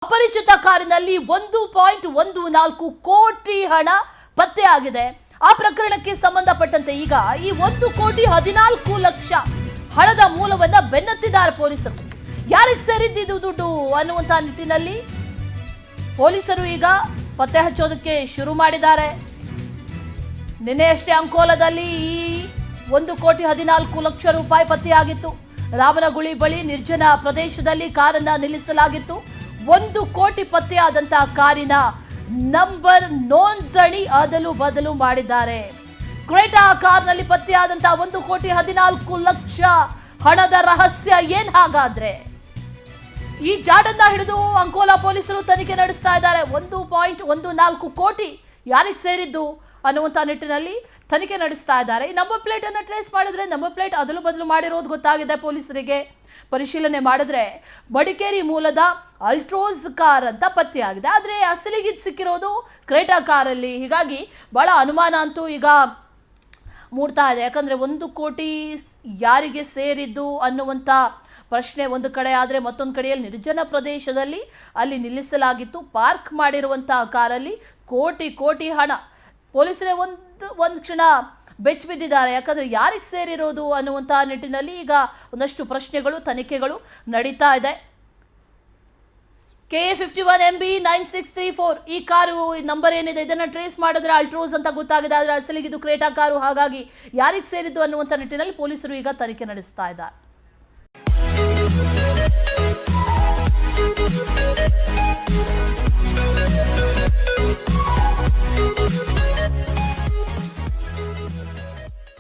ಅಪರಿಚಿತ ಕಾರಿನಲ್ಲಿ 1.14 ಕೋಟಿ ಹಣ ಪತ್ತೆಯಾಗಿದೆ. ಆ ಪ್ರಕರಣಕ್ಕೆ ಸಂಬಂಧಪಟ್ಟಂತೆ ಈಗ ಈ 1,14,00,000 ಹಣದ ಮೂಲವನ್ನ ಬೆನ್ನತ್ತಿದ್ದಾರೆ ಪೊಲೀಸರು. ಯಾರಿಗೆ ಸೇರಿದ್ದು ದುಡ್ಡು ಅನ್ನುವಂತ ನಿಟ್ಟಿನಲ್ಲಿ ಪೊಲೀಸರು ಈಗ ಪತ್ತೆ ಹಚ್ಚೋದಕ್ಕೆ ಶುರು ಮಾಡಿದ್ದಾರೆ. ನಿನ್ನೆಯಷ್ಟೇ ಅಂಕೋಲದಲ್ಲಿ ಈ 1,14,00,000 ರೂಪಾಯಿ ಪತ್ತೆಯಾಗಿತ್ತು. ರಾಮನಗುಳಿ ಬಳಿ ನಿರ್ಜನ ಪ್ರದೇಶದಲ್ಲಿ ಕಾರನ್ನ ನಿಲ್ಲಿಸಲಾಗಿತ್ತು. 1 ಕೋಟಿ ಪತ್ತೆಯಾದಂತಹ ಕಾರಿನ ನಂಬರ್ ನೋಂದಣಿ ಅದಲು ಬದಲು ಮಾಡಿದ್ದಾರೆ. ಕ್ರೇಟಾ ಕಾರ್ನಲ್ಲಿ ಪತ್ತೆಯಾದಂತಹ 1,14,00,000 ಹಣದ ರಹಸ್ಯ ಏನ್ ಹಾಗಾದ್ರೆ? ಈ ಜಾಡನ್ನ ಹಿಡಿದು ಅಂಕೋಲಾ ಪೊಲೀಸರು ತನಿಖೆ ನಡೆಸ್ತಾ ಇದ್ದಾರೆ. 1.14 ಕೋಟಿ ಯಾರಿಗೆ ಸೇರಿದ್ದು ಅನ್ನುವಂಥ ನಿಟ್ಟಿನಲ್ಲಿ ತನಿಖೆ ನಡೆಸ್ತಾ ಇದ್ದಾರೆ. ಈ ನಂಬರ್ ಪ್ಲೇಟ್ ಅನ್ನು ಟ್ರೇಸ್ ಮಾಡಿದ್ರೆ ನಂಬರ್ ಪ್ಲೇಟ್ ಅದಲು ಬದಲು ಮಾಡಿರೋದು ಗೊತ್ತಾಗಿದೆ ಪೊಲೀಸರಿಗೆ. ಪರಿಶೀಲನೆ ಮಾಡಿದ್ರೆ ಮಡಿಕೇರಿ ಮೂಲದ ಅಲ್ಟ್ರೋಸ್ ಕಾರ್ ಅಂತ ಪತ್ತೆಯಾಗಿದೆ. ಆದರೆ ಅಸಲಿಗೆ ಸಿಕ್ಕಿರೋದು ಕ್ರೇಟಾ ಕಾರಲ್ಲಿ. ಹೀಗಾಗಿ ಬಹಳ ಅನುಮಾನ ಅಂತೂ ಈಗ ಮೂಡ್ತಾ ಇದೆ. ಯಾಕಂದರೆ 1 ಕೋಟಿ ಯಾರಿಗೆ ಸೇರಿದ್ದು ಅನ್ನುವಂಥ ಪ್ರಶ್ನೆ ಒಂದು ಕಡೆ ಆದರೆ, ಮತ್ತೊಂದು ಕಡೆಯಲ್ಲಿ ನಿರ್ಜನ ಪ್ರದೇಶದಲ್ಲಿ ಅಲ್ಲಿ ನಿಲ್ಲಿಸಲಾಗಿತ್ತು. ಪಾರ್ಕ್ ಮಾಡಿರುವಂಥ ಕಾರಲ್ಲಿ ಕೋಟಿ ಹಣ. ಪೊಲೀಸರೇ ಒಂದು ಕ್ಷಣ ಬೆಚ್ಚ ಬಿದ್ದಿದ್ದಾರೆ. ಯಾಕಂದರೆ ಯಾರಿಗೆ ಸೇರಿರೋದು ಅನ್ನುವಂಥ ನಿಟ್ಟಿನಲ್ಲಿ ಈಗ ಒಂದಷ್ಟು ಪ್ರಶ್ನೆಗಳು, ತನಿಖೆಗಳು ನಡೀತಾ ಇದೆ. KA51MB 9634 ಈ ಕಾರು ನಂಬರ್ ಏನಿದೆ ಇದನ್ನು ಟ್ರೇಸ್ ಮಾಡಿದ್ರೆ ಅಲ್ಟ್ರೋಸ್ ಅಂತ ಗೊತ್ತಾಗಿದೆ. ಆದರೆ ಅಸಲಿಗೆ ಇದು ಕ್ರೇಟಾ ಕಾರು. ಹಾಗಾಗಿ ಯಾರಿಗೆ ಸೇರಿದ್ದು ಅನ್ನುವಂಥ ನಿಟ್ಟಿನಲ್ಲಿ ಪೊಲೀಸರು ಈಗ ತನಿಖೆ ನಡೆಸ್ತಾ ಇದ್ದಾರೆ.